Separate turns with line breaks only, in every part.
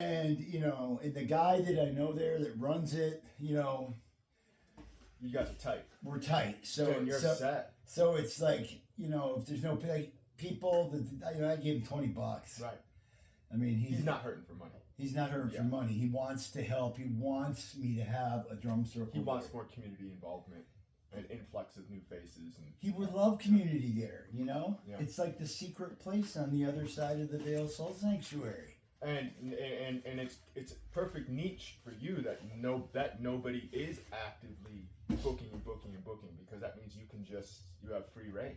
And and the guy that I know there that runs it,
You guys are tight.
we're tight. So
Dude, you're
so,
set.
so it's like if there's no people, I gave him $20.
Right.
I mean,
He's not hurting for money.
He's not hurting for money. He wants to help. He wants me to have a drum circle.
He wants more community involvement and influx of new faces. And
he would love community there.
Yeah.
It's like the secret place on the other side of the Vale Soul Sanctuary.
And it's a perfect niche for you that nobody is actively booking because that means you have free reign.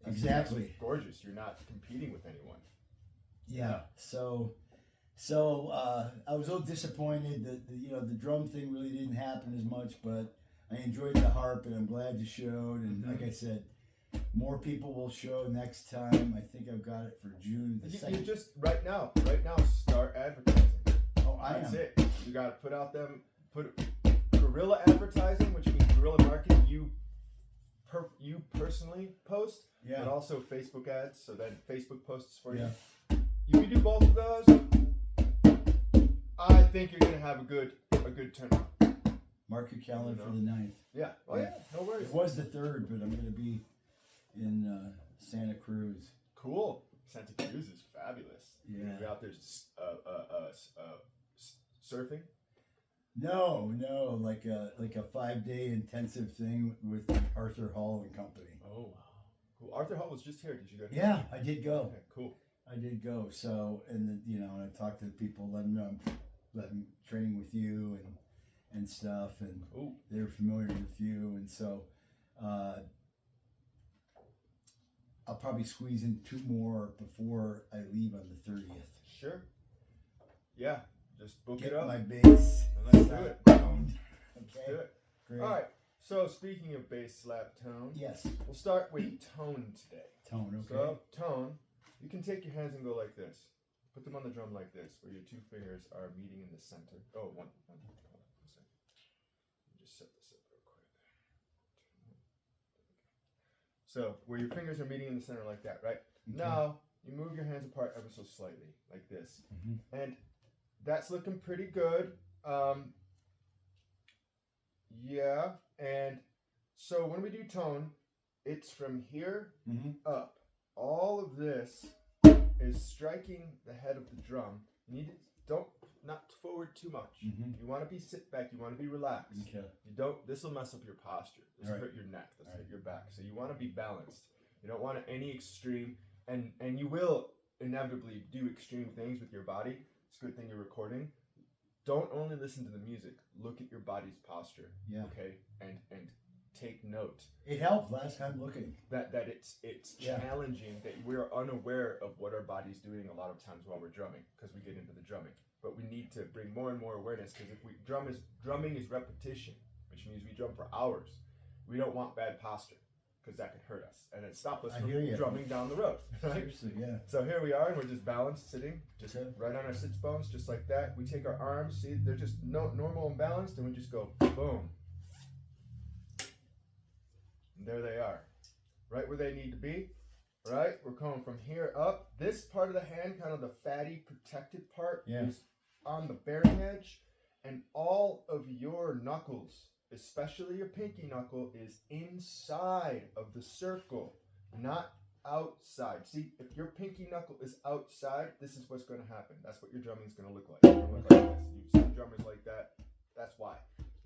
Exactly.
That's gorgeous. You're not competing with anyone.
Yeah. So I was a little disappointed that the drum thing really didn't happen as much, but I enjoyed the harp and I'm glad you showed. And like I said, more people will show next time. I think I've got it for June the 2nd.
You just right now start advertising.
Oh,
That's it. You got to put guerrilla advertising, which means guerrilla marketing. You personally post, but also Facebook ads. So then Facebook posts for you. You can do both of those. I think you're gonna have a good turnout.
Mark your calendar for the 9th.
Yeah. Oh yeah. No worries.
It was the 3rd, but I'm gonna be in Santa Cruz.
Cool. Santa Cruz is fabulous.
Yeah.
You're gonna be out there surfing.
No, like a 5-day intensive thing with Arthur Hall and Company.
Oh wow. Cool. Arthur Hall was just here. Did you go?
Yeah, I did go.
Okay, cool.
I did go. So, and I talked to the people, let them training with you and stuff, and they're familiar with you, and so I'll probably squeeze in 2 more before I leave on the 30th.
Sure. Yeah. Just book
Get
it up.
my bass.
And let's do it.
Okay.
Let's do it.
Great.
All right. So speaking of bass slap tone,
Yes.
we'll start with tone today.
Tone. Okay.
So tone, you can take your hands and go like this. Put them on the drum like this, where your 2 fingers are meeting in the center. Oh, one second. Let me just set this up real quick. So where your fingers are meeting in the center like that, right? Okay. Now you move your hands apart ever so slightly, like this, and that's looking pretty good. Yeah, and so when we do tone, it's from here up. All of this is striking the head of the drum. You need to not forward too much. You want to be sit back. You want to be relaxed.
Okay.
You don't. This will mess up your posture. This will hurt your neck. This will hurt your back. So you want to be balanced. You don't want any extreme, and you will inevitably do extreme things with your body. It's a good thing you're recording. Don't only listen to the music. Look at your body's posture. Yeah. Okay. And take note.
It helped last time looking.
That it's challenging that we're unaware of what our body's doing a lot of times while we're drumming because we get into the drumming. But we need to bring more and more awareness because if drumming is repetition, which means we drum for hours. We don't want bad posture because that can hurt us and then stop us from drumming down the road. Right?
Seriously, yeah.
So here we are and we're just balanced sitting, just right on our sits bones, just like that. We take our arms, see they're just normal and balanced, and we just go boom. And there they are, right where they need to be, right? We're coming from here up. This part of the hand, kind of the fatty protected part, is on the bearing edge, and all of your knuckles, especially your pinky knuckle, is inside of the circle, not outside. See, if your pinky knuckle is outside, this is what's going to happen. That's what your drumming is going to look like. It's going to look like this. You see drummers like that. That's why,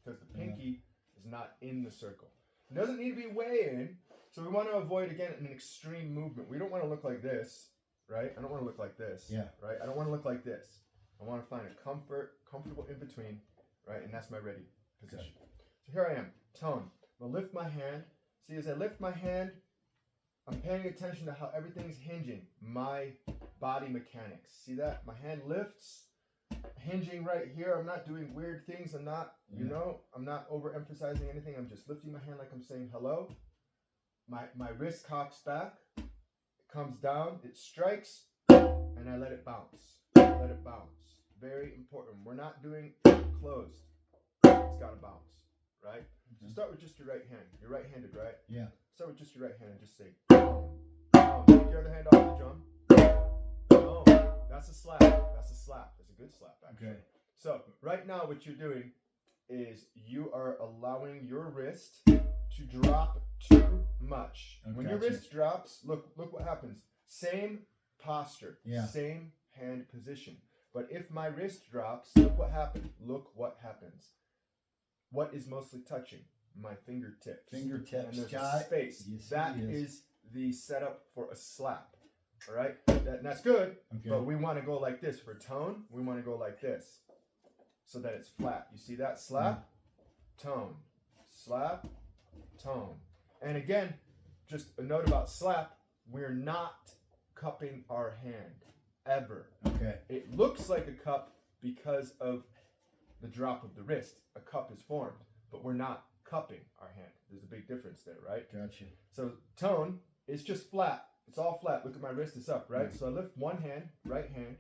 because the pinky is not in the circle. It doesn't need to be way in, so we want to avoid, again, an extreme movement. We don't want to look like this, right? I don't want to look like this, right? I don't want to look like this. I want to find a comfortable in between, right? And that's my ready position. Okay. So here I am, tone. I'm going to lift my hand. See, as I lift my hand, I'm paying attention to how everything's hinging, my body mechanics. See that? My hand lifts, hinging right here. I'm not doing weird things. I'm not, I'm not overemphasizing anything. I'm just lifting my hand like I'm saying hello. My wrist cocks back, it comes down, it strikes, and I let it bounce. Let it bounce. Very important. We're not doing closed. It's got to bounce, right? So start with just your right hand. You're right-handed, right? Yeah. Start with just your right hand and just say, boom, boom. Take your other hand off the drum. Boom. That's a slap. That's a slap. That's a good slap, actually.
Okay.
So right now what you're doing is you are allowing your wrist to drop too much.
Oh,
when your
gotcha.
wrist drops, look what happens. Same posture,
Yeah.
same hand position. But if my wrist drops, look what happens. Look what happens. What is mostly touching? My fingertips.
Fingertips.
And there's a space.
Yes,
that
it
is the setup for a slap. All right? That's good.
Okay.
But we want to go like this. For tone, we want to go like this. So that it's flat. You see that? Slap, tone. Slap, tone. And again, just a note about slap. We're not cupping our hand. Ever.
Okay.
It looks like a cup because of the drop of the wrist. A cup is formed. But we're not cupping our hand. There's a big difference there, right?
Gotcha.
So tone is just flat. It's all flat. Look at my wrist is up, right? So I lift one hand, right hand.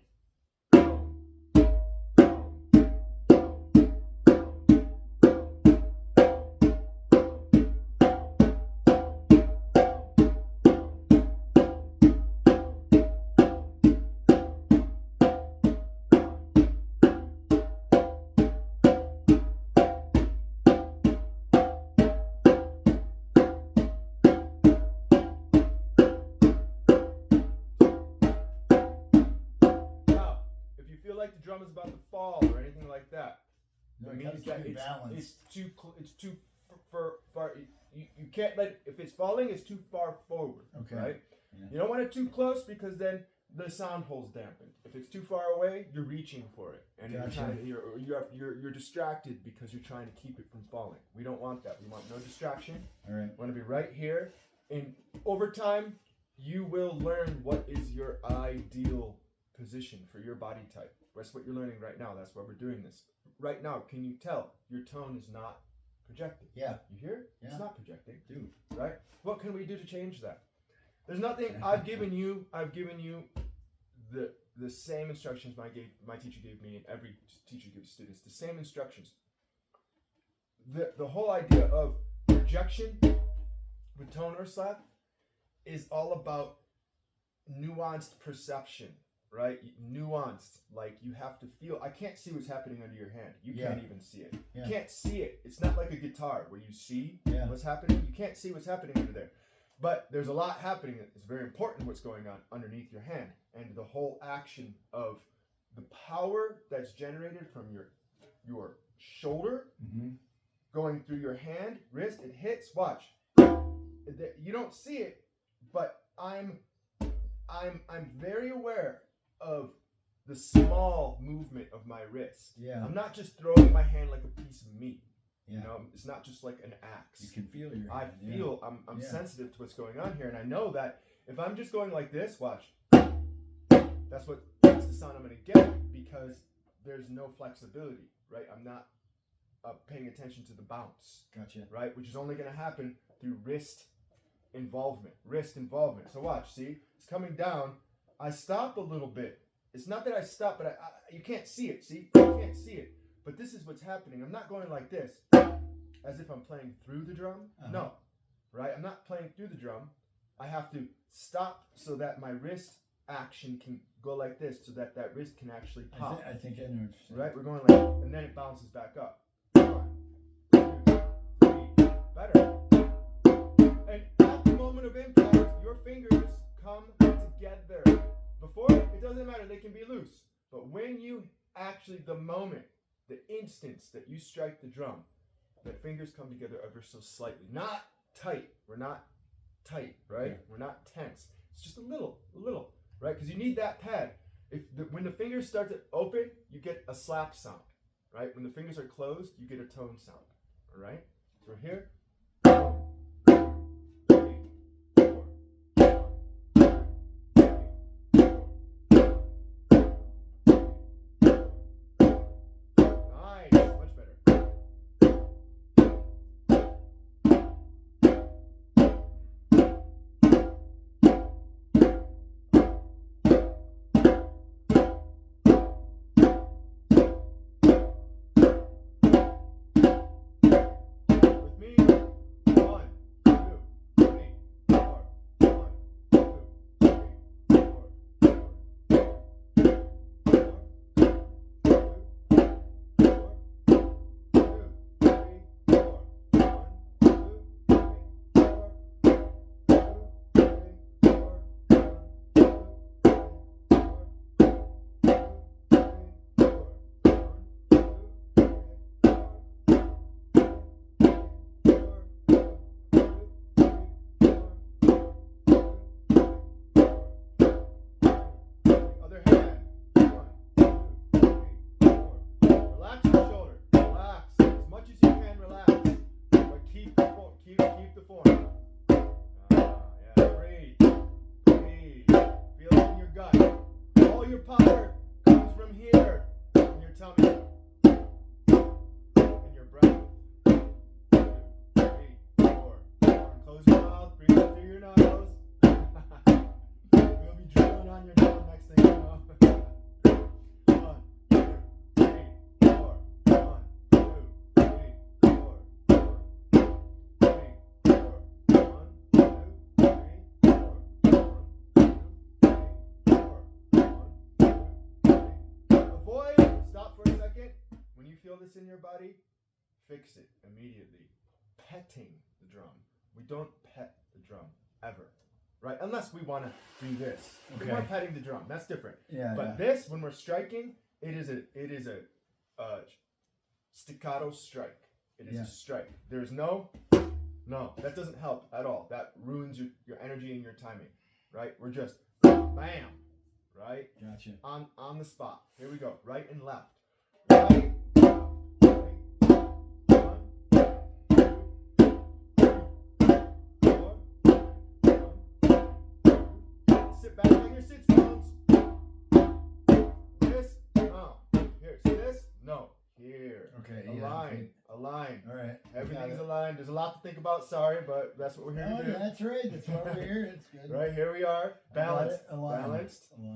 Drum is about to fall or anything like that.
No,
it means
that
it's too far. You can't let if it's falling, it's too far forward.
Okay.
Right.
Yeah.
You don't want it too close because then the sound hole's dampened. If it's too far away, you're reaching for it, and
Gotcha.
you're distracted because you're trying to keep it from falling. We don't want that. We want no distraction.
All right.
We want to be right here. And over time, you will learn what is your ideal position for your body type. That's what you're learning right now. That's why we're doing this. Right now, can you tell your tone is not projecting?
Yeah.
You hear?
Yeah.
It's not projecting.
Dude.
Right? What can we do to change that? There's nothing. I've given you the same instructions my teacher gave me, and every teacher gives students the same instructions. The whole idea of projection with tone or slap is all about nuanced perception. Right? Nuanced. Like you have to feel. I can't see what's happening under your hand. You can't even see it.
Yeah.
You can't see it. It's not like a guitar where you see what's happening. You can't see what's happening under there. But there's a lot happening. It's very important what's going on underneath your hand. And the whole action of the power that's generated from your shoulder going through your hand, wrist, it hits. Watch. You don't see it, but I'm very aware of the small movement of my wrist.
Yeah.
I'm not just throwing my hand like a piece of meat.
Yeah.
You know, it's not just like an axe.
You can feel your
I
hand.
feel I'm sensitive to what's going on here, and I know that if I'm just going like this, watch. That's the sound I'm going to get because there's no flexibility, right? I'm not paying attention to the bounce.
Gotcha.
Right, which is only going to happen through wrist involvement. So watch, see, it's coming down. I stop a little bit. It's not that I stop, but you can't see it. See, you can't see it. But this is what's happening. I'm not going like this, as if I'm playing through the drum. No, right? I'm not playing through the drum. I have to stop so that my wrist action can go like this, so that wrist can actually pop.
I think I know what you're saying.
Right? We're going like, and then it bounces back up. 1, 2, 3, better. And at the moment of impact, your fingers come together. Before, it doesn't matter, they can be loose. But when you actually, the moment, the instance that you strike the drum, the fingers come together ever so slightly. Not tight. We're not tight, right?
Okay.
We're not tense. It's just a little, right? Because you need that pad. When the fingers start to open, you get a slap sound, right? When the fingers are closed, you get a tone sound, all right? So we're here. 3, 4. All your power comes from here in your tummy, in your breath. 2, 3, 4. Close your mouth, breathe in through your nose. We'll be drilling on your drum next thing you know. 1, 2, 3, 4. 1, 2, 3, 4. 1, 2, 3, 4. 1, 2, 3, 4. 1, 2, 3, 4. Avoid. Stop for a second. When you feel this in your body, fix it immediately. Petting the drum. We don't pet the drum ever, right? Unless we want to do this.
Okay.
We're petting the drum. That's different.
Yeah.
But this, when we're striking, it is a staccato strike. It is a strike. There's no, that doesn't help at all. That ruins your energy and your timing, right? We're just bam, right?
Gotcha.
On the spot. Here we go. Right and left. Right. Sit back on your sits bones. This, no. Here, see this? No. Here.
Okay.
Align.
All right.
Everything's aligned. There's a lot to think about. Sorry, but that's what we're here to do.
That's right. That's why we're here. It's good.
Right, here we are. Balanced.
Aligned.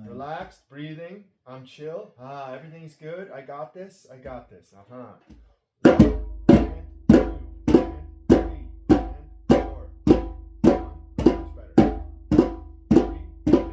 Relaxed. Breathing. I'm chill. Everything's good. I got this. Uh-huh. 1, and 2, and 3, and 4. 1, much better. 3, and 4.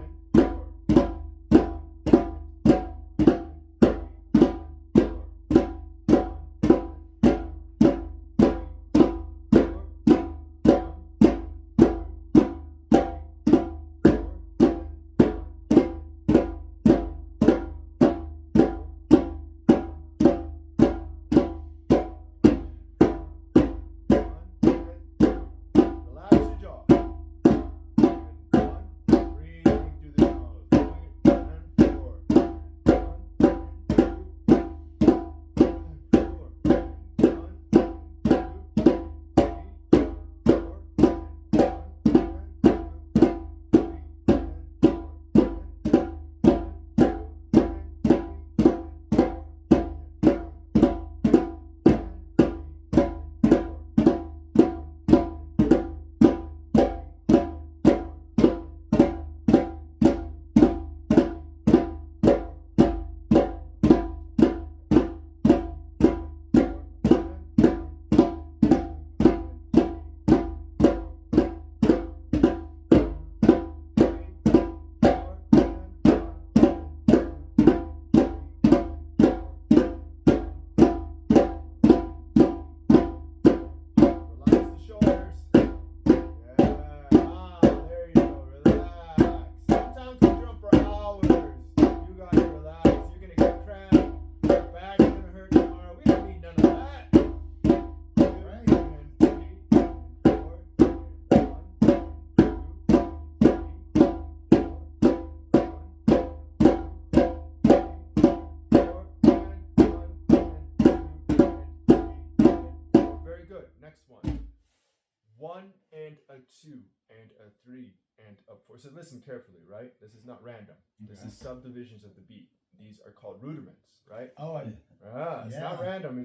2 and a 3 and a 4. So listen carefully, right? This is not random. Okay. This is subdivisions of the beat. These are called rudiments, right?
Oh,
it's not random.
I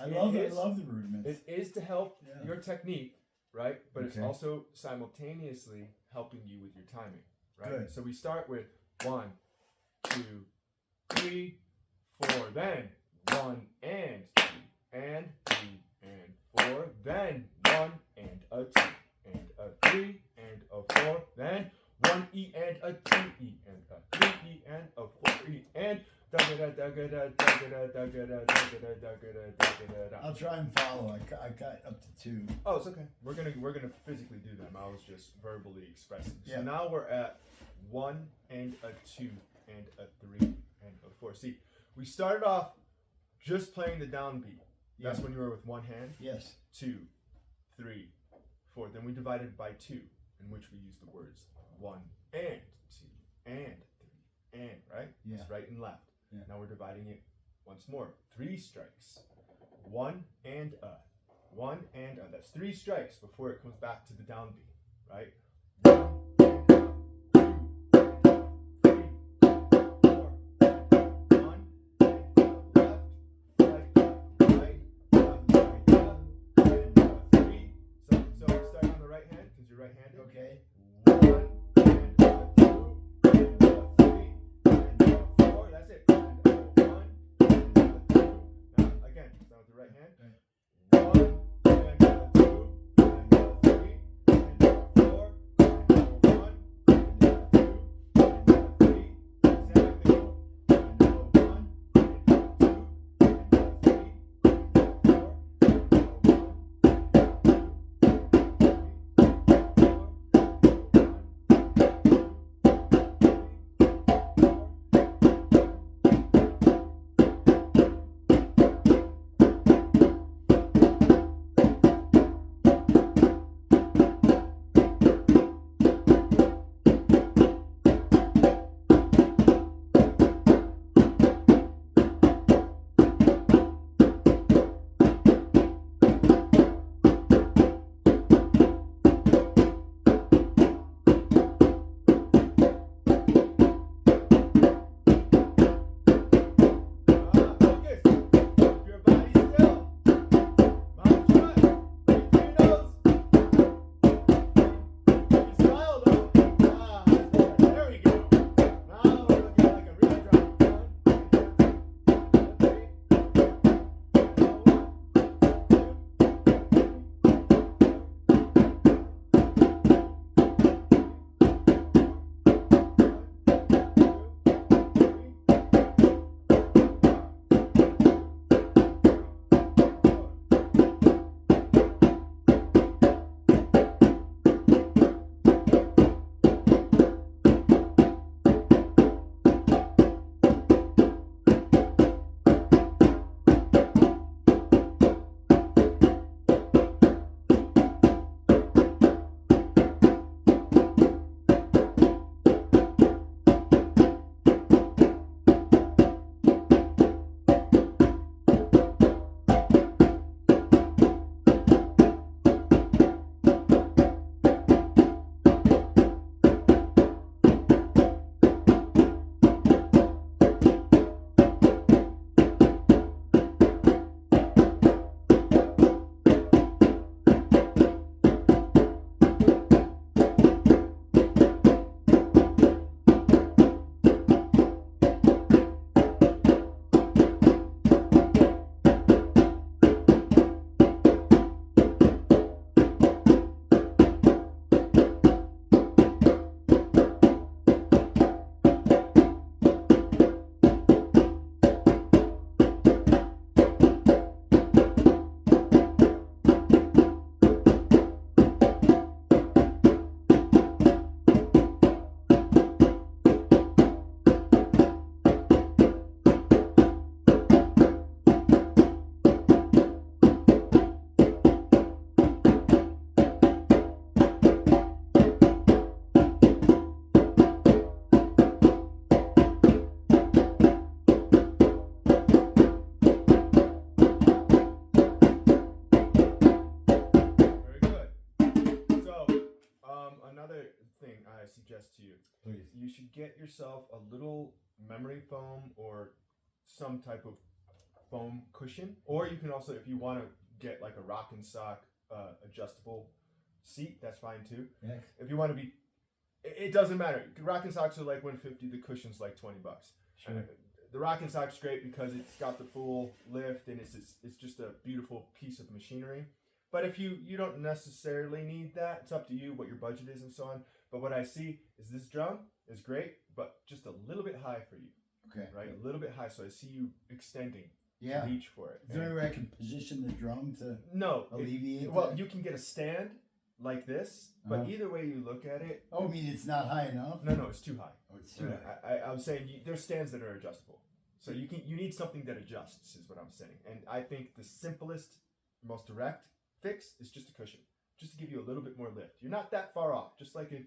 love the rudiments.
It is to help your technique, right? But it's also simultaneously helping you with your timing, right? Good. So we start with 1, 2, 3, 4. Then 1 and 2 and 3 and 4. Then 1 and a 2 and a 3 and a 4. Then 1 E and a 2 E and a 3 E and a 4 E and
I'll try and follow. I got up to 2.
Oh, it's okay. We're gonna physically do them. I was just verbally expressing. So now we're at 1 and a 2 and a 3 and a 4. See, we started off just playing the downbeat. That's when you were with one hand.
Yes.
2, 3, 4. Then we divided by 2, in which we used the words 1 and 2 and 3 and, right?
Yeah.
It's right and left.
Yeah.
Now we're dividing it once more. 3 strikes. 1 and a. 1 and a. That's 3 strikes before it comes back to the downbeat, right? 1 and a. 2 and a. 3. do right-handed.
Okay.
1 and 2 and 3 and 4. That's it. And 1 and 2. Now again, start with the right hand. 1 and 2 and 3 and 4 and 1 and 2 and 3. Exactly. And 1 and 2 and 3 and 4 and 1 suggest to you,
please,
you should get yourself a little memory foam or some type of foam cushion, or you can also, if you want to get like a rock and sock adjustable seat, that's fine too.
Yeah.
If you want to be, it doesn't matter. Rock and socks are like $150. The cushion's like $20.
Sure.
The rock and sock's great because it's got the full lift and it's just a beautiful piece of machinery. But if you don't necessarily need that, it's up to you what your budget is and so on. But what I see is this drum is great, but just a little bit high for you.
Okay.
Right? A little bit high. So I see you extending
to
reach for it.
Is there any way I can position the drum to alleviate
well,
that?
you can get a stand like this, but either way you look at it.
Oh, I mean, it's not high enough?
No, it's too high.
Oh, it's too high.
I'm saying there's stands that are adjustable. So you need something that adjusts is what I'm saying. And I think the simplest, most direct fix is just a cushion, just to give you a little bit more lift. You're not that far off, just like an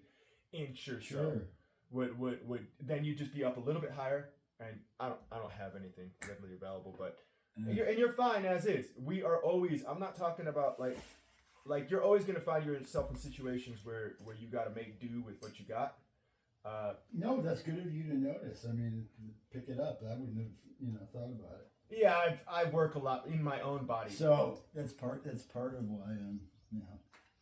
inch or so. Would then you just be up a little bit higher. And I don't have anything readily available, but you're fine as is. We are always. I'm not talking about like you're always gonna find yourself in situations where you got to make do with what you got.
No, that's good of you to notice. I mean, pick it up. I wouldn't have thought about it.
Yeah, I work a lot in my own body.
So that's part of why I'm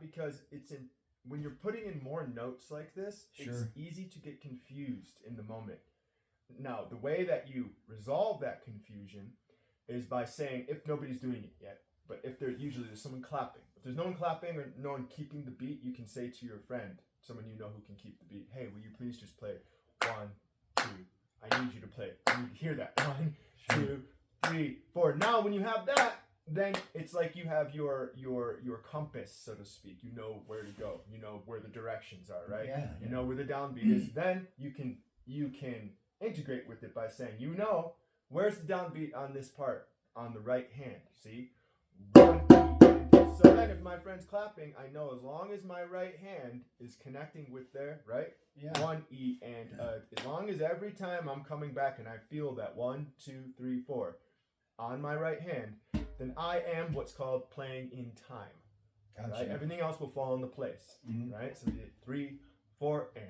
Because when you're putting in more notes like this,
Sure.
It's easy to get confused in the moment. Now, the way that you resolve that confusion is by saying, if nobody's doing it yet, but if there's someone clapping. If there's no one clapping or no one keeping the beat, you can say to your friend, someone you know who can keep the beat, hey, will you please just play 1, 2, I need you to play. I need to hear that. 1, 2, 3, 4. Now, when you have that, then it's like you have your compass, so to speak. You know where to go. You know where the directions are, right?
Yeah.
You know where the downbeat is. Then you can integrate with it by saying, where's the downbeat on this part on the right hand? See, 1 E and D. So then, if my friend's clapping, I know as long as my right hand is connecting with their right.
Yeah.
1 E and as long as every time I'm coming back and I feel that 1, 2, 3, 4 on my right hand, then I am what's called playing in time.
Gotcha.
Right? Everything else will fall into place.
Mm-hmm.
Right? So we did 3, 4, and.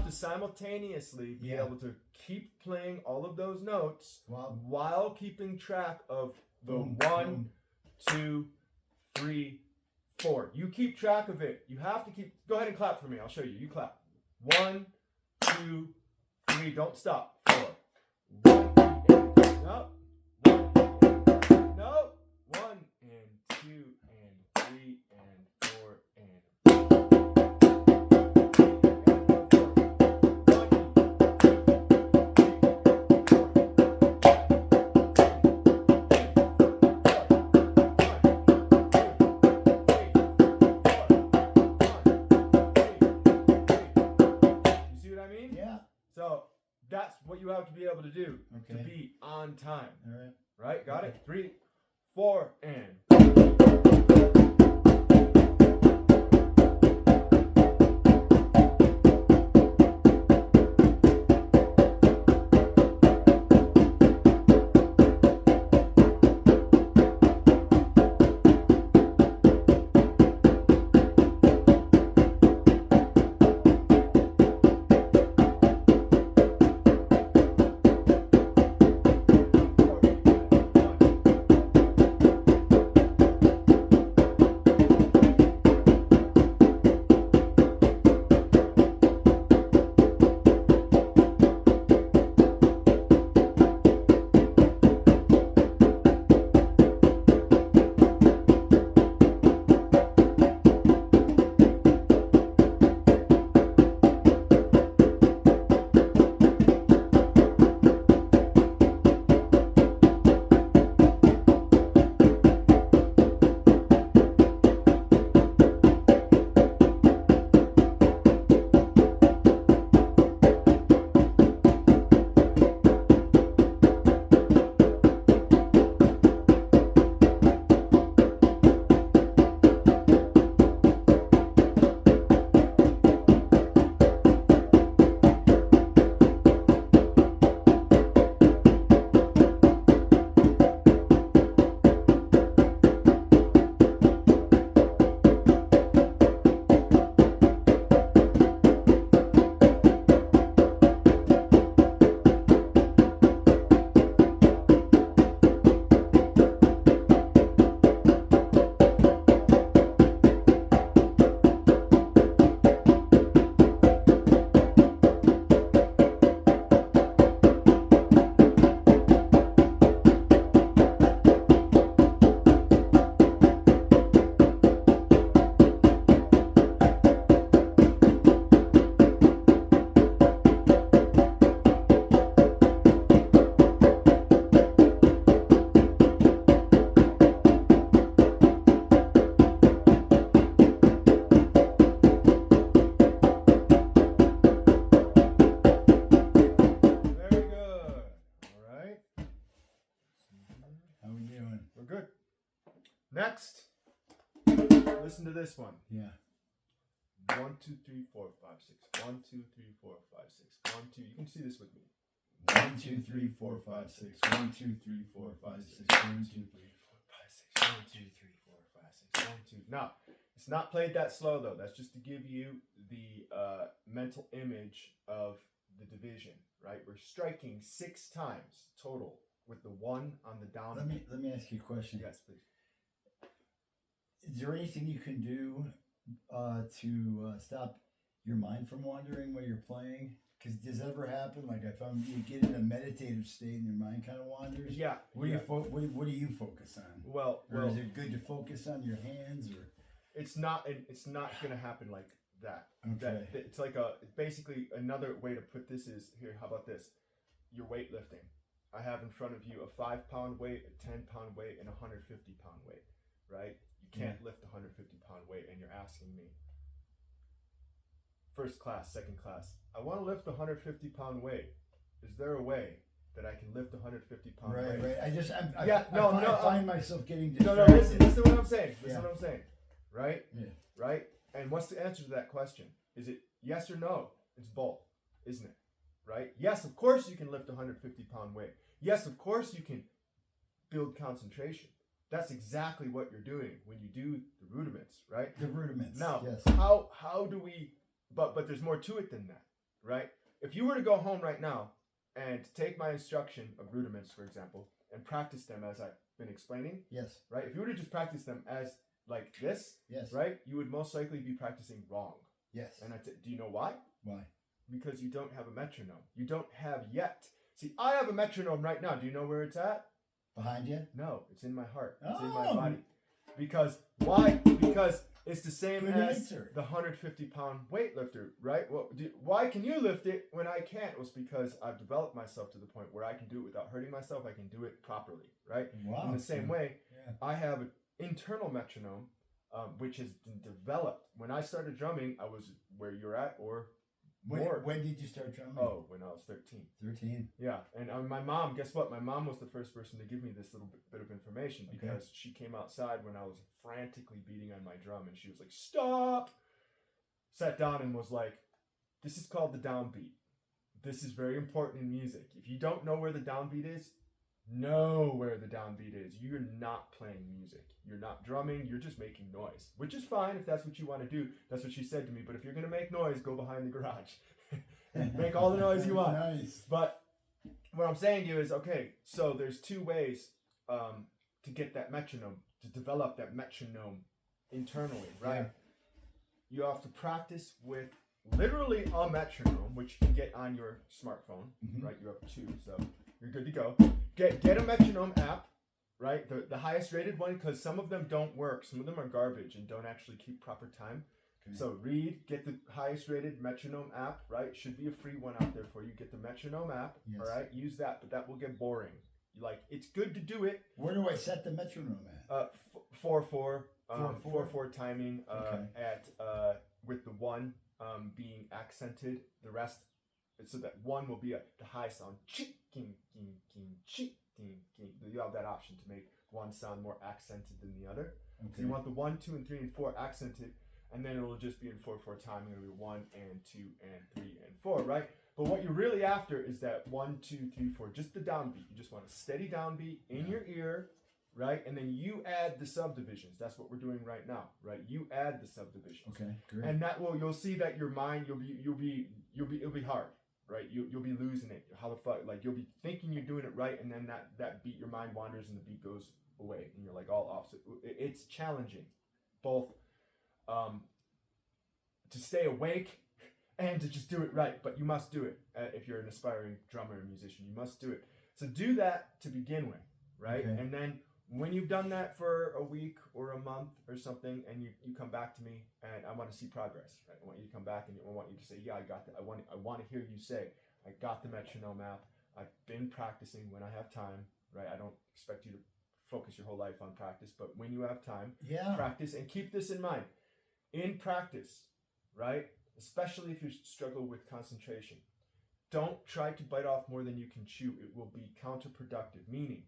Simultaneously be able to keep playing all of those notes while keeping track of the 1, 2, 3, 4. You keep track of it. You have to keep. Go ahead and clap for me. I'll show you. You clap. 1, 2, 3. Don't stop. 4. 1 and no. 1 and no. 1 and 2 and 3 and 4 and. So that's what you have to be able to do to be on time.
All right.
Right? Got it? 3, 4, and. Next, listen to this one.
Yeah.
1, 2, 3, 4, 5, 6. 1, 2, 3, 4, 5, 6. 1, 2. You can see this with me.
1, 2, 3, 4, 5, 6. 1, 2, 3, 4, 5, 6. 1, 2, 3, 4, 5, 6. 1, 2, 3, 4, 5, 6. 1, 2. Now, it's not played that slow though. That's just to give you the mental image of the
division, right? We're striking 6 times total with the 1 on the down.
Let me ask you a question.
Yes, please.
Is there anything you can do to stop your mind from wandering while you're playing? Because does that ever happen? Like if you get in a meditative state and your mind kind of wanders.
Yeah.
What do you focus on?
Well,
is it good to focus on your hands or?
It's not going to happen like that.
Okay.
It's like basically another way to put this is here. How about this? You're weightlifting. I have in front of you a 5-pound weight, a 10-pound weight, and a 150-pound weight. Right? You can't lift a 150-pound weight, and you're asking me. First class, second class. I want to lift a 150-pound weight. Is there a way that I can lift a 150-pound weight?
Right. I find myself getting
distracted. No. Listen to what I'm saying. Listen to what I'm saying. Right?
Yeah.
Right? And what's the answer to that question? Is it yes or no? It's both, isn't it? Right? Yes, of course you can lift a 150-pound weight. Yes, of course you can build concentration. That's exactly what you're doing when you do the rudiments, right?
The rudiments.
Now,
yes.
how do we? But there's more to it than that, right? If you were to go home right now and take my instruction of rudiments, for example, and practice them as I've been explaining,
yes,
right? If you were to just practice them as like this,
yes,
right, you would most likely be practicing wrong.
Yes.
And do you know why?
Why?
Because you don't have a metronome. You don't have yet. See, I have a metronome right now. Do you know where it's at?
Behind you?
No, it's in my heart. It's in
Oh.
my body. Because why? Because it's the same
Good
as
answer.
the 150-pound weightlifter, right? Well, why can you lift it when I can't? Well, it's because I've developed myself to the point where I can do it without hurting myself. I can do it properly, right?
Wow.
In the same way,
yeah.
I have an internal metronome, which has been developed. When I started drumming, I was where you're at or more.
When did you start drumming?
Oh, when I was 13.
13.
Yeah, and my mom, guess what? My mom was the first person to give me this little bit of information because she came outside when I was frantically beating on my drum and she was like, stop! Sat down and was like, this is called the downbeat. This is very important in music. If you don't know where the downbeat is, know where the downbeat is. You're not playing music. You're not drumming. You're just making noise, which is fine if that's what you want to do. That's what she said to me. But if you're going to make noise, go behind the garage. Make all the noise you want.
Nice.
But what I'm saying to you is, okay, so there's 2 ways to get that metronome, to develop that metronome internally, right?
Yeah.
You have to practice with literally a metronome, which you can get on your smartphone, right? You have 2, so you're good to go. Get a metronome app, right? The highest rated one, because some of them don't work. Some of them are garbage and don't actually keep proper time. Okay. So get the highest rated metronome app, right? Should be a free one out there for you. Get the metronome app,
yes.
All right? Use that, but that will get boring. Like, it's good to do it.
Where do I set the metronome at?
4/4, 4/4 timing,
okay.
with the 1 being accented, the rest, so that 1 will be the high sound. You have that option to make 1 sound more accented than the other. Okay. So you want the 1, 2, and 3, and 4 accented, and then it will just be in 4/4 timing. It'll be 1 and 2 and 3 and 4, right? But what you're really after is that 1, 2, 3, 4, just the downbeat. You just want a steady downbeat in your ear, right? And then you add the subdivisions. That's what we're doing right now, right? You add the subdivisions.
Okay, great.
And you'll see that your mind, it'll be hard, right? You'll be losing it. How the fuck? Like, you'll be thinking you're doing it right, and then that beat, your mind wanders, and the beat goes away, and you're like all opposite. It's challenging, both to stay awake and to just do it right, but you must do it. If you're an aspiring drummer or musician, you must do it. So do that to begin with, right? Okay. And then when you've done that for a week or a month or something, and you come back to me, and I want to see progress, right? I want you to come back, and I want you to say, yeah, I got that. I want to hear you say, I got the metronome app. I've been practicing when I have time, right? I don't expect you to focus your whole life on practice, but when you have time, practice, and keep this in mind. In practice, right? Especially if you struggle with concentration, don't try to bite off more than you can chew. It will be counterproductive, meaning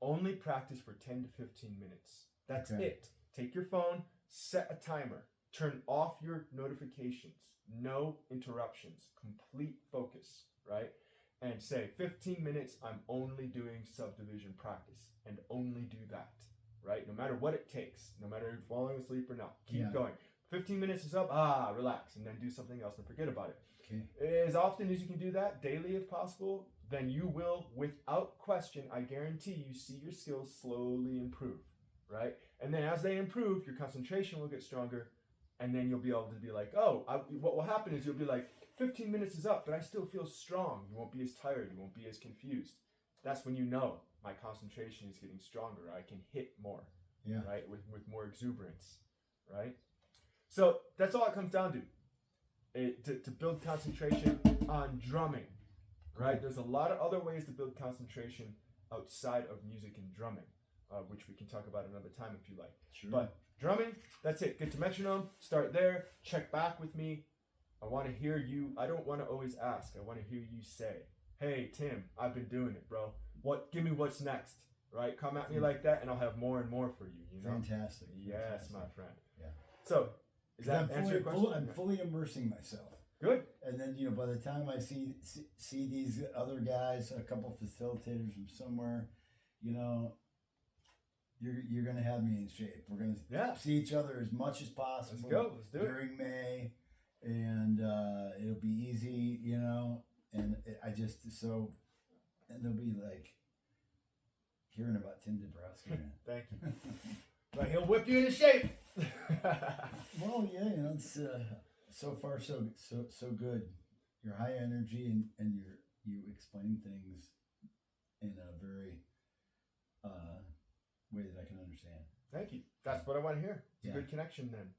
only practice for 10 to 15 minutes. That's it. Take your phone, set a timer, turn off your notifications, no interruptions, complete focus, right? And say 15 minutes, I'm only doing subdivision practice, and only do that, right? No matter what it takes, no matter if you're falling asleep or not, keep going. 15 minutes is up, relax, and then do something else and forget about it.
Okay.
As often as you can do that, daily if possible, then you will, without question, I guarantee you, see your skills slowly improve, right? And then as they improve, your concentration will get stronger, and then you'll be able to be like, what will happen is you'll be like, 15 minutes is up, but I still feel strong. You won't be as tired. You won't be as confused. That's when you know my concentration is getting stronger. I can hit more, right? With more exuberance, right? So that's all it comes down to build concentration on drumming, right? There's a lot of other ways to build concentration outside of music and drumming, which we can talk about another time if you like.
Sure.
But drumming, that's it. Get to metronome, start there, check back with me. I want to hear you. I don't want to always ask. I want to hear you say, hey, Tim, I've been doing it, bro. Give me what's next, right? Come at me like that, and I'll have more and more for you, you know?
Fantastic.
Yes,
Fantastic.
my friend.
Yeah.
So, does that answer your question?
I'm fully immersing myself.
Good.
And then, by the time I see these other guys, a couple facilitators from somewhere, you're going to have me in shape. We're going to see each other as much as possible.
Let's go. Let's do it.
During May. And it'll be easy, and and they'll be like hearing about Tim Dabrowski, man.
Thank you. But he'll whip you into shape.
Well, yeah, it's so far so good. You're high energy and you explain things in a very way that I can understand.
Thank you. That's what I want to hear. It's a good connection then.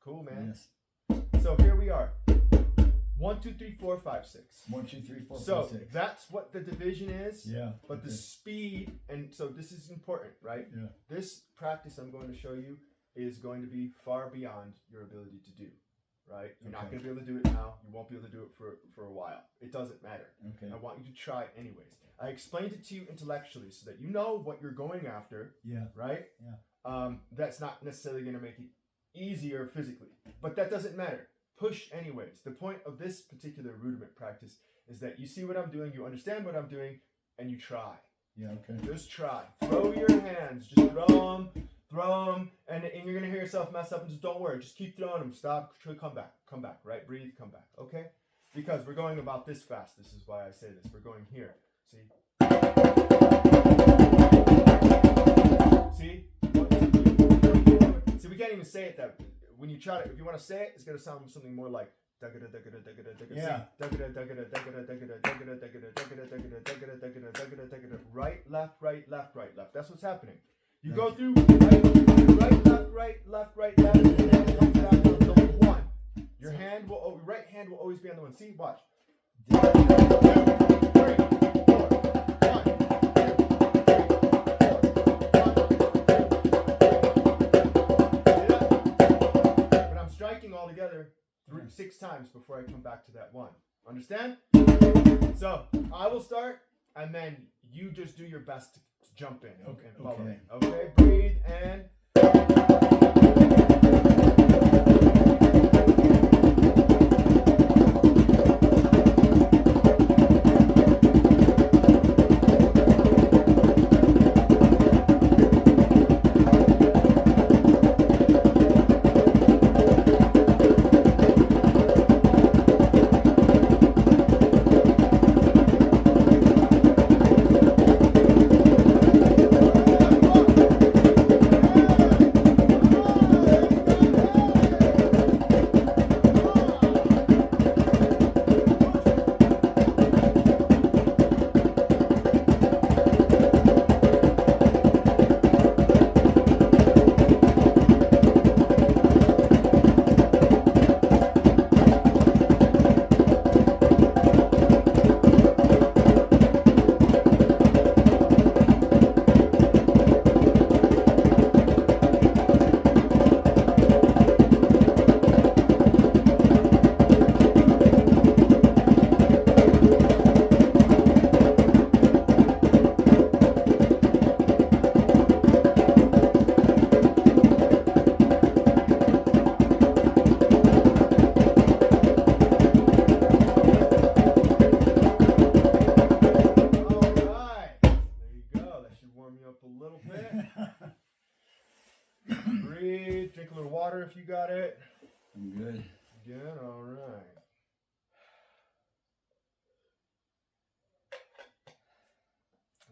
Cool, man.
Yes.
So here we are. 1, 2, 3, 4, 5, 6.
1, 2, 3, 4, 5, 6.
So that's what the division is.
Yeah.
But the speed, and so this is important, right?
Yeah.
This practice I'm going to show you is going to be far beyond your ability to do, right? You're not going to be able to do it now. You won't be able to do it for a while. It doesn't matter.
Okay.
I want you to try it anyways. I explained it to you intellectually so that you know what you're going after.
Yeah.
Right?
Yeah.
That's not necessarily going to make it easier physically, but that doesn't matter. Push anyways. The point of this particular rudiment practice is that you see what I'm doing, you understand what I'm doing, and you try.
Yeah, okay.
Just try. Throw your hands. Just throw them, and you're going to hear yourself mess up, and just don't worry. Just keep throwing them. Stop. Come back, right? Breathe, come back, okay? Because we're going about this fast. This is why I say this. We're going here. See? See? See, we can't even say it that when you try to, if you want to say it, it's going to sound something more like right, left, right, left, right, left. That's what's happening. You go through right, left, right, left, and then it comes back to the one. Your right hand will always be on the one. See, watch. 2, 3, 4, 1, 2, 3, 4, 1. Striking all together 6 times before I come back to that one. Understand? So I will start, and then you just do your best to jump in and follow me. Okay? Breathe and.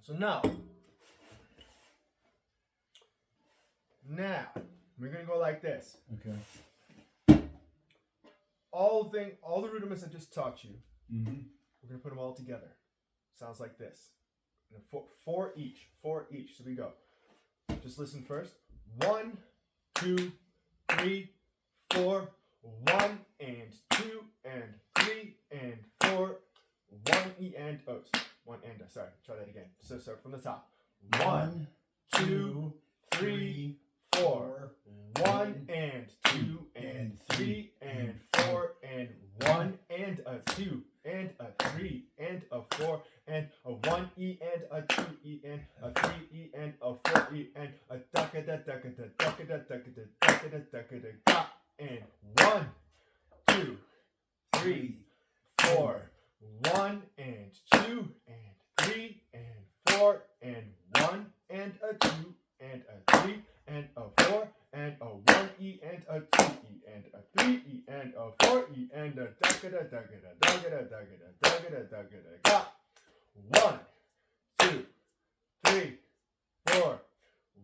So now we're gonna go like this.
Okay.
All the rudiments I just taught you,
Mm-hmm.
we're gonna put them all together. Sounds like this. Four each. So we go. Just listen first. 1, 2, 3, 4. 1 and 2 and 3 and 4. 1 E and O's. 1 and O. Sorry. Try that again. So from the top. 1, 2, 3, 4. 1 and 2 and 3 and 4 and 1 and a 2 and a 3 and a 4 and a 1 E and a 2 E and a 3 E and a 4 E and a ducka da ducka da ducka da ducka da ducka da ducka da da and 1, 2, 3, 4. 1 and 2 and 3 and 4 and 1 and a 2 and a 3 and a 4 and a 1 E and a 2 E and a 3 E and a 4 E and a ducka da ducka da ducka da ducka da ducka da ducka da da. 1, 2, 3, 4.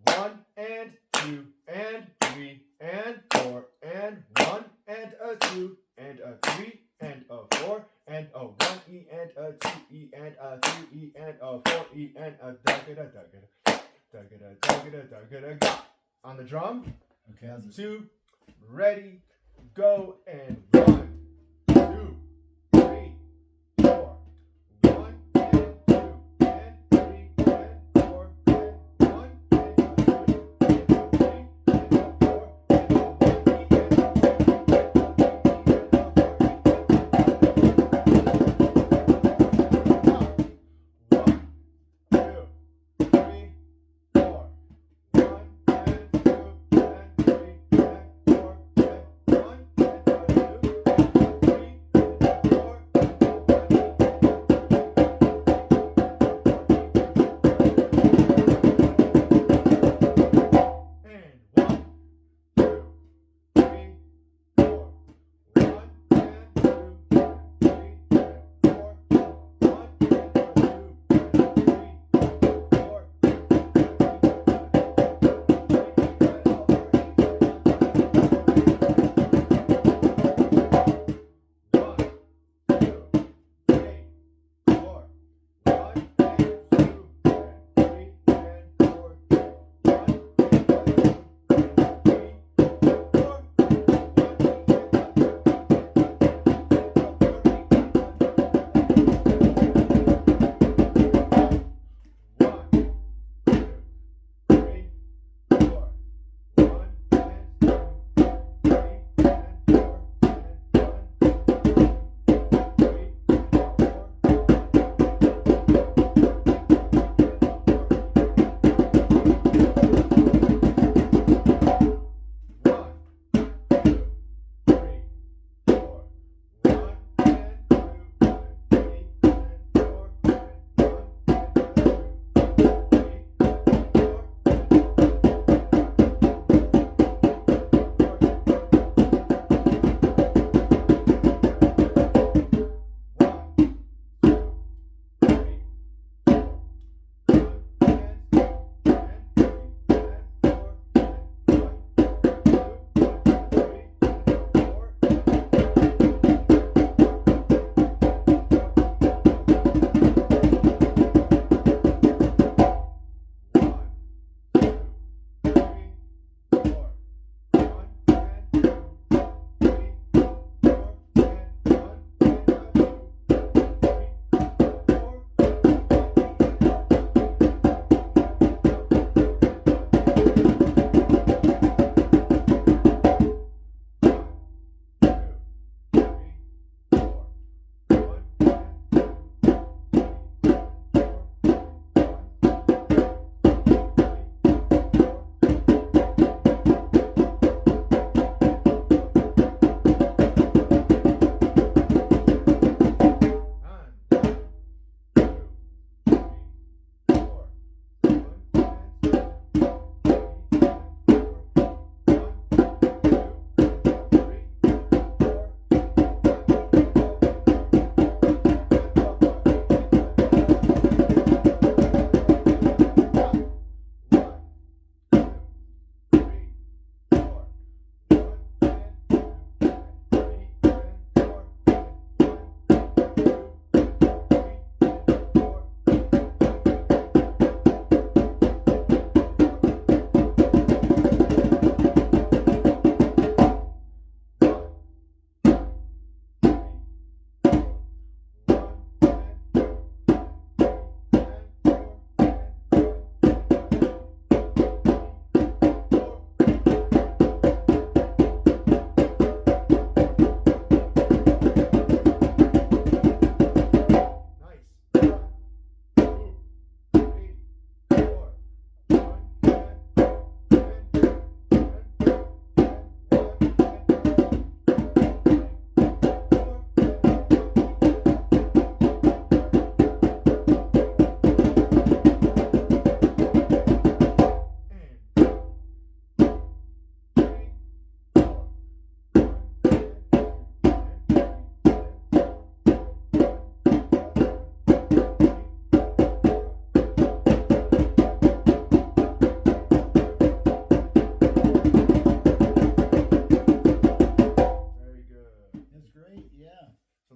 1 and 2 and 3 and 4 and 1 and a 2 and a 3 and a 4 and a 1 E and a 2 E and a 3 E and a 4 E and a ducka da ducka da ducka da ducka da ducka da. On the drum.
Okay.
2, ready, go, and 1, 2, 3, 4. 1 and 2 and 3 and 4 and 1 and 2 and 3 and 4 and 1 E and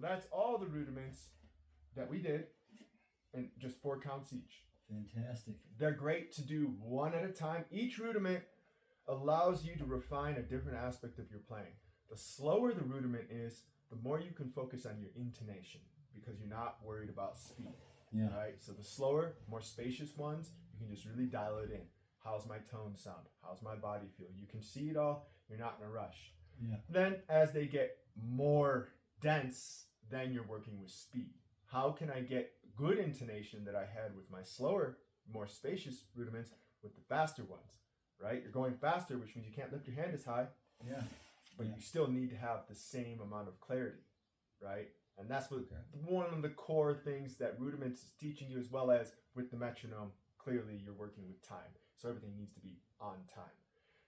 that's all the rudiments that we did, and just 4 counts each.
Fantastic.
They're great to do one at a time. Each rudiment allows you to refine a different aspect of your playing. The slower the rudiment is, the more you can focus on your intonation because you're not worried about speed.
Yeah.
Right? So the slower, more spacious ones, you can just really dial it in. How's my tone sound? How's my body feel? You can see it all. You're not in a rush.
Yeah.
Then as they get more dense, then you're working with speed. How can I get good intonation that I had with my slower, more spacious rudiments with the faster ones, right? You're going faster, which means you can't lift your hand as high.
Yeah.
But you still need to have the same amount of clarity, right? And that's what one of the core things that rudiments is teaching you, as well as with the metronome. Clearly, you're working with time, so everything needs to be on time.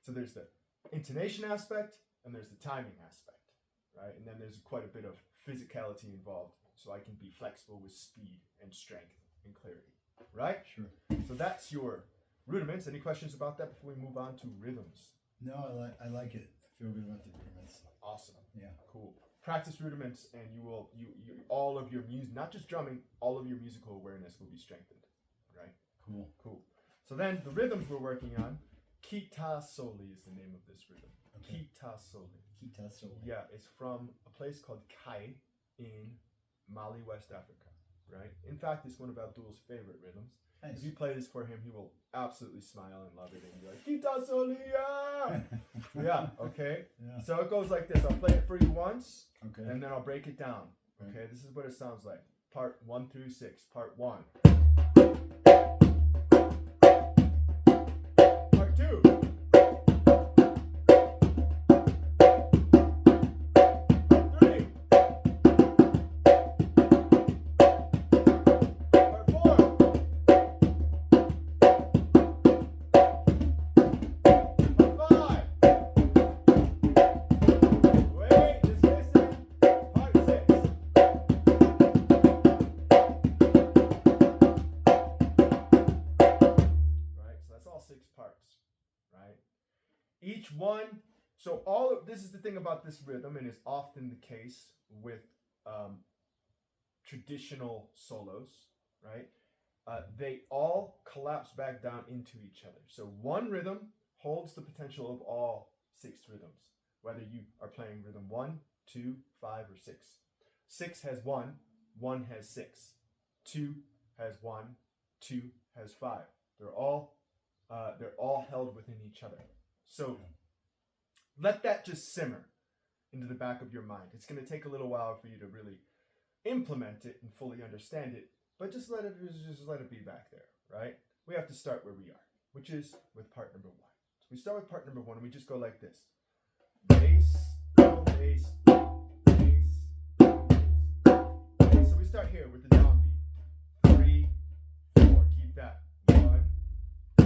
So there's the intonation aspect, and there's the timing aspect, right? And then there's quite a bit of physicality involved, so I can be flexible with speed and strength and clarity, right?
Sure.
So that's your rudiments. Any questions about that before we move on to rhythms?
No, I like it. I feel good about the rudiments.
Awesome.
Yeah.
Cool. Practice rudiments, and you all of your music, not just drumming, all of your musical awareness will be strengthened, right? Cool. So then the rhythms we're working on, Kita Soli is the name of this rhythm.
Okay.
Kita Soli.
Kita Soli.
Yeah, it's from a place called Kai in Mali, West Africa, right? In fact, it's one of Abdul's favorite rhythms.
Nice.
If you play this for him, he will absolutely smile and love it and be like, Kita Soli, yeah! Yeah, okay?
Yeah.
So it goes like this. I'll play it for you once,
Okay.
and then I'll break it down. Okay, this is what it sounds like. Part 1 through 6. Part 1. Part 2. Part 3. Part 4. Part 5. Wait, just listen. Part 6. Right, so that's all 6 parts, right? Each one, so all of this is the thing about this rhythm, and is often the case with traditional solos, right? They all collapse back down into each other. So one rhythm holds the potential of all 6 rhythms, whether you are playing rhythm 1, 2, 5, or 6. 6 has 1, 1 has 6, 2 has 1, 2 has 5. They're all held within each other. So let that just simmer into the back of your mind. It's going to take a little while for you to really implement it and fully understand it, but just let it be back there, right? We have to start where we are, which is with part number 1. So we start with part number 1, and we just go like this: bass, bass, bass, bass. So we start here with the downbeat. 3, 4. Keep that. 1, 2,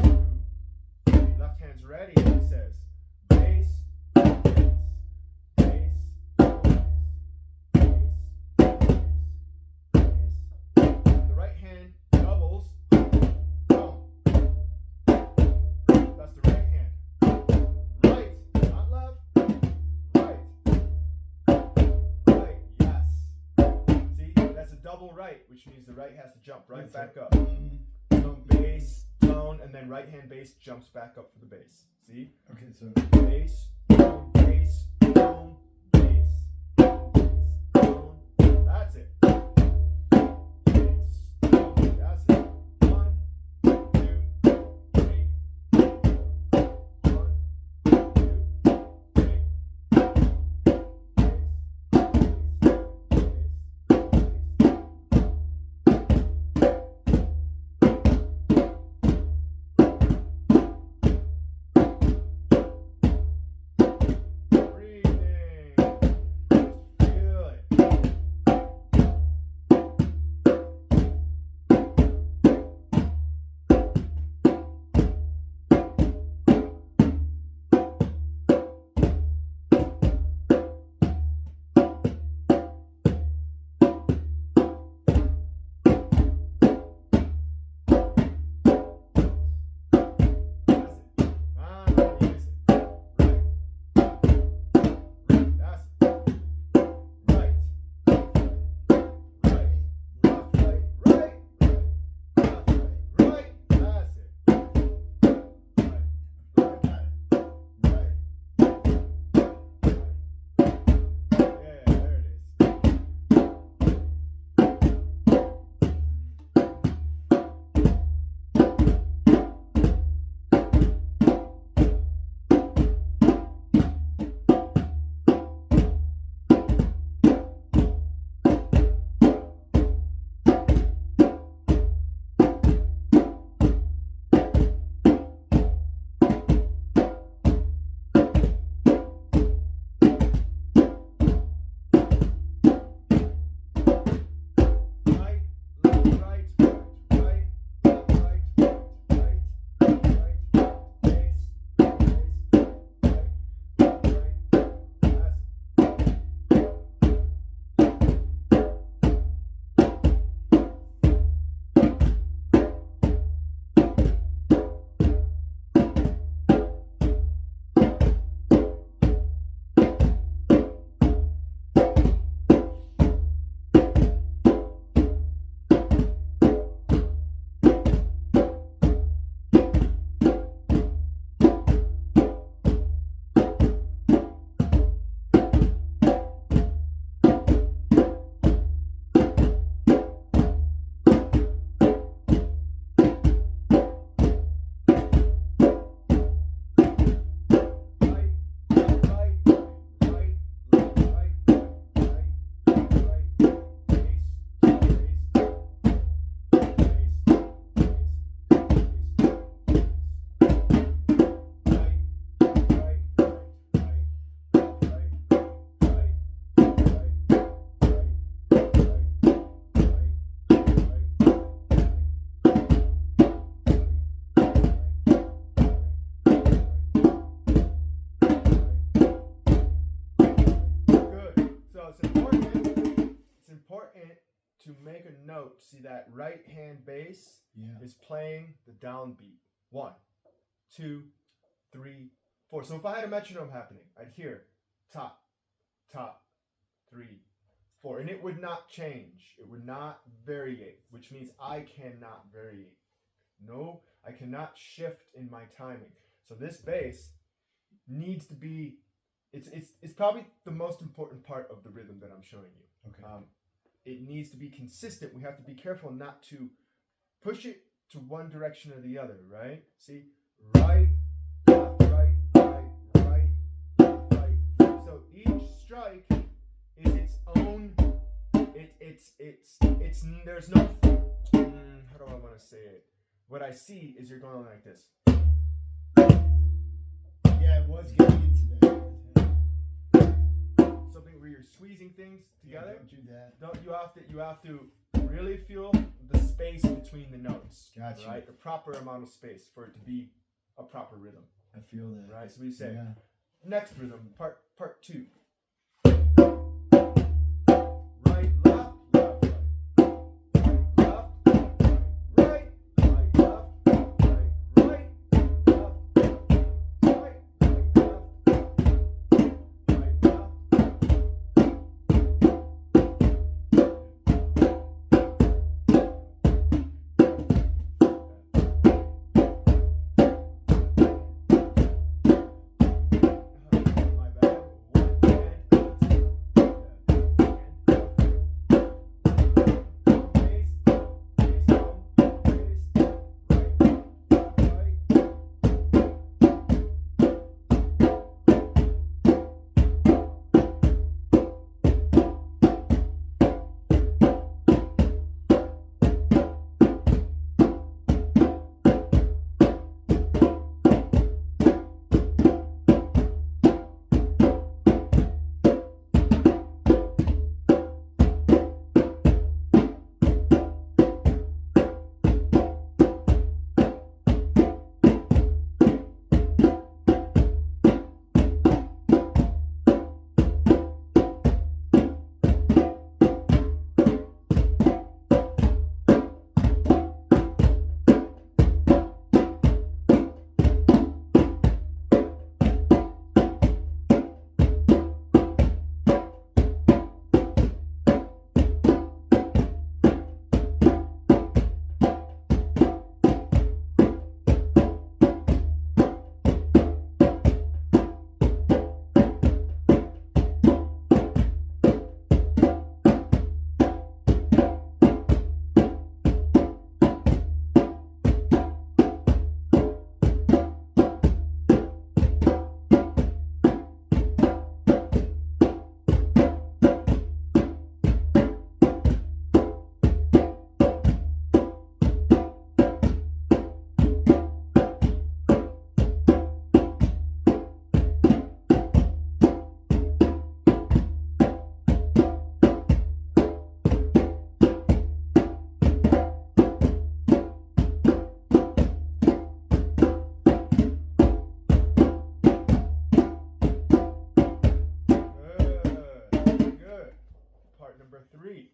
3. Left hand's ready, and it says bass, bass, bass, bass, bass, bass. The right hand doubles. Boom. That's the right hand. Right, not left. Right. Right, yes. See, that's a double right, which means the right has to jump right back up. Tone, bass, tone, and then right hand bass jumps back up for the bass. See?
Okay, so
Bass, tone, bass, tone, bass, tone. That's it. Bass, tone, that's it. 1, 2, 3, 4. 1, 2, 3, 4. to make a note, see that right hand bass
Yeah.
is playing the downbeat. 1, 2, 3, 4. So if I had a metronome happening, I'd hear top, top, 3, 4. And it would not change. It would not variate, which means I cannot variate. No, I cannot shift in my timing. So this bass needs to be, it's probably the most important part of the rhythm that I'm showing you.
Okay.
It needs to be consistent. We have to be careful not to push it to one direction or the other, right? See, right, left, right, right, right, left, right. So each strike is its own. It's. There's no. How do I want to say it? What I see is you're going like this.
Yeah, it was getting into that.
Something where you're squeezing things together.
Yeah, don't do that.
Don't you have to really feel the space between the notes.
Gotcha.
Right? A proper amount of space for it to be a proper rhythm.
I feel that.
Right? So we say
Yeah.
next rhythm, part 2. Right, left, left, right. Left, left, right, left, right, left, right, my bad. Good. Part number 3.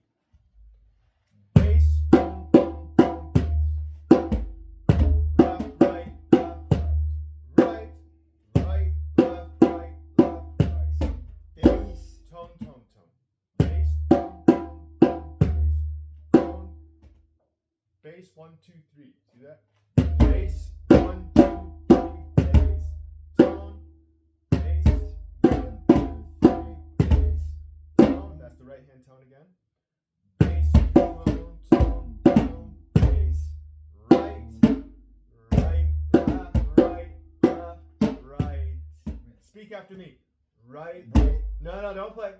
Bass, boom, boom, boom, bass. Left, right, right, right, left, right, right. Bass, tone, tone, tone. Bass, boom, boom, boom, bass, tone. Bass, 1, 2, 3. See that? Bass, 1, 2, 3, bass, tone. Bass, 1, 2, 3, bass, tone. That's the right hand tone again. Bass, tone, tone, tone, bass, right, right, left, right. Speak after me. Right,
Right.
No, don't play.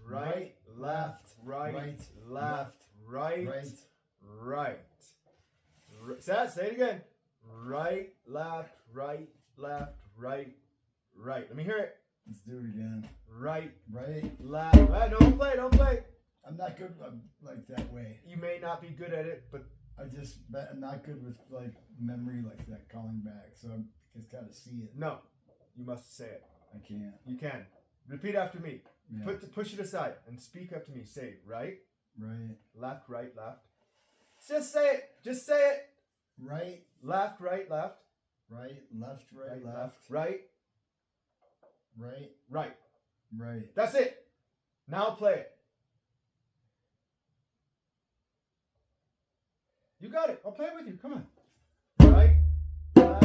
Right,
Right,
left, right,
right,
left, right,
Right.
right. Say it again. Right, left, right, right. Let me hear it.
Let's do it again.
Right,
Right.
left. No, don't play.
I'm not good like that way.
You may not be good at it, but
I'm not good with like memory like that, calling back. So I just gotta see it.
no, you must say it.
I can't.
You can. Repeat after me.
Yeah.
Push it aside and speak after me. Say right,
Right.
Left, right, left. Just say it. Just say it.
Right.
Left, right, left.
Right. Left. Right.
Right,
Left.
Right.
Right.
Right.
Right.
That's it. Now play it. You got it. I'll play it with you. Come on. Right, left,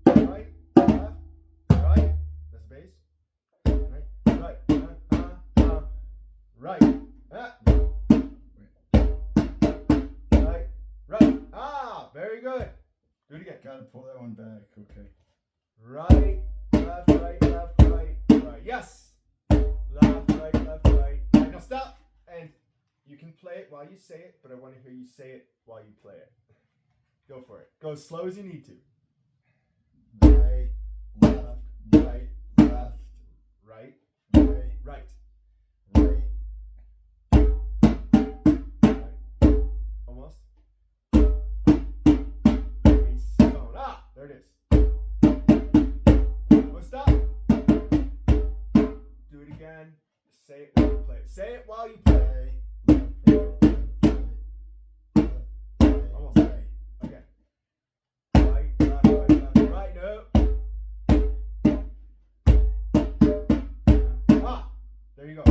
right, left, right. That's bass. Right, right, right. Right, right. Ah, very good. Do it again.
Gotta pull that one back. Okay.
Right, left, right, left, right, right. Yes. Left, right, left, right. Right. Now stop. And you can play it while you say it, but I want to hear you say it while you play it. Go for it. Go as slow as you need to.
Right. Left. Right. Left.
Right,
Right.
right,
Right.
right. Almost. Bass tone. Ah, there it is. Oh, stop. Do it again. Say it while you play it. Say it while you play it.
Right. Left. Right. Left.
Almost.
Right.
Okay. Right, left, right, left, right. No. Ah, there you go.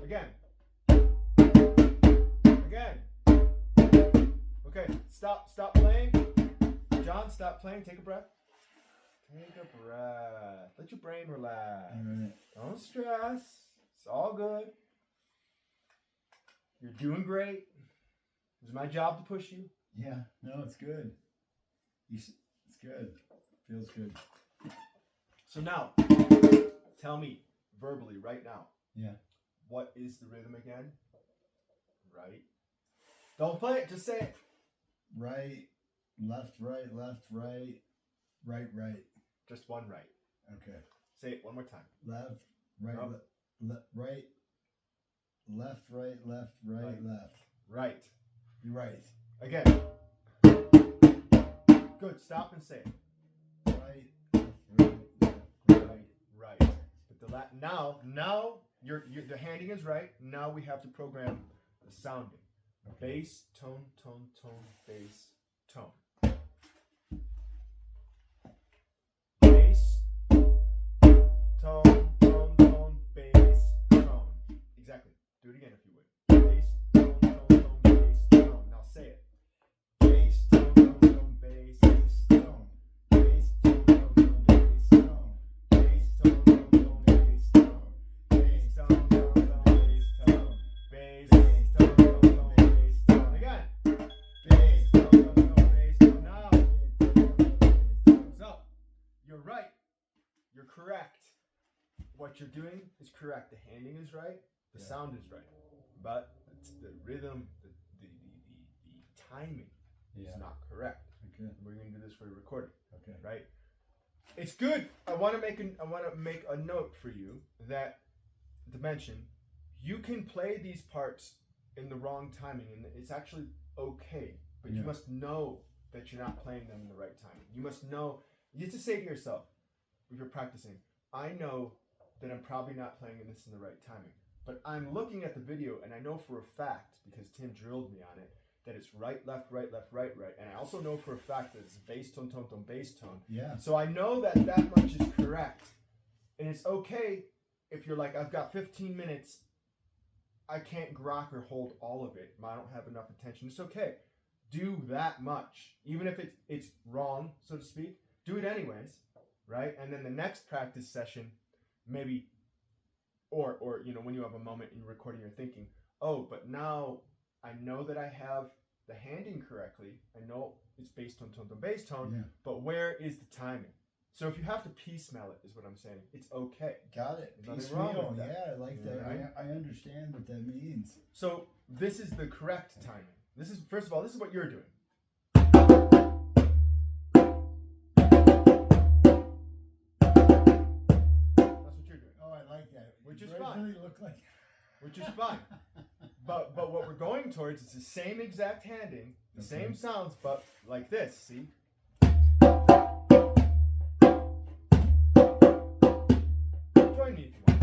Again. Again. Okay, stop playing. John, stop playing. Take a breath. Take a breath. Let your brain relax.
All right.
Don't stress. It's all good. You're doing great. It's my job to push you.
Yeah. No, it's good. It's good. Feels good.
So now, tell me verbally right now.
Yeah.
What is the rhythm again? Right. Don't play it. Just say it.
Right. Left. Right. Left. Right. Right. Right.
Just one right.
Okay.
Say it one more time.
Left. Right.
No.
Right. Left. Right. Left. Right.
Right.
Left.
Right.
You're right.
Again. Good. Stop and say it.
Right.
Right. Right. But now the handing is right. Now we have to program the sounding. Bass, tone, tone, tone, bass, tone. Bass, tone, tone, tone, bass, tone. Exactly. Do it again if you would. Bass, tone, tone, tone, bass, tone. Now say it. Bass, tone, tone, tone, bass, tone. Bass, tone, tone, tone, bass, tone. Bass, tone, tone, tone, bass, tone. Bass, tone, tone, tone, bass, tone. Bass, tone, tone, tone, bass, tone. Again. Bass, tone, tone, tone, bass, tone. Now. So, you're right. You're correct. What you're doing is correct. The handing is right. The sound is right. But it's the rhythm, the timing is not correct.
Okay.
We're going to do this for a recording.
Okay.
Right? It's good. I want to make a note for you that to mention you can play these parts in the wrong timing, and it's actually okay. But you must know that you're not playing them in the right timing. You must know. You have to say to yourself, if you're practicing, I know that I'm probably not playing this in the right timing. But I'm looking at the video, and I know for a fact, because Tim drilled me on it, that it's right, left, right, left, right, right. And I also know for a fact that it's bass tone, tone, tone, bass tone.
Yeah.
So I know that much is correct. And it's okay if you're like, I've got 15 minutes, I can't grok or hold all of it. I don't have enough attention. It's okay. Do that much. Even if it's wrong, so to speak, do it anyways, right? And then the next practice session, maybe, or when you have a moment in recording, you're thinking, oh, but now I know that I have the handing correctly. I know it's bass tone, tone, tone, bass tone, but where is the timing? So if you have to piecemeal it, is what I'm saying. It's okay.
Got it.
There's nothing wrong with that.
Yeah, I like that.
Right?
I understand what that means.
So this is the correct timing. This is, first of all, this is what you're doing. Which is fine.
Really look like...
Which is fine. But what we're going towards is the same exact handing, the same sounds, but like this, see? Join me if you want.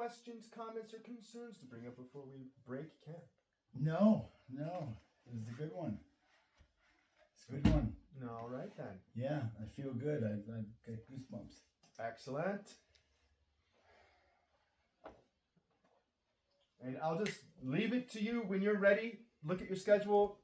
questions, comments, or concerns to bring up before we break camp?
No. It was a good one. It's a good one.
All right then.
Yeah, I feel good. I've got goosebumps.
Excellent. And I'll just leave it to you when you're ready. Look at your schedule.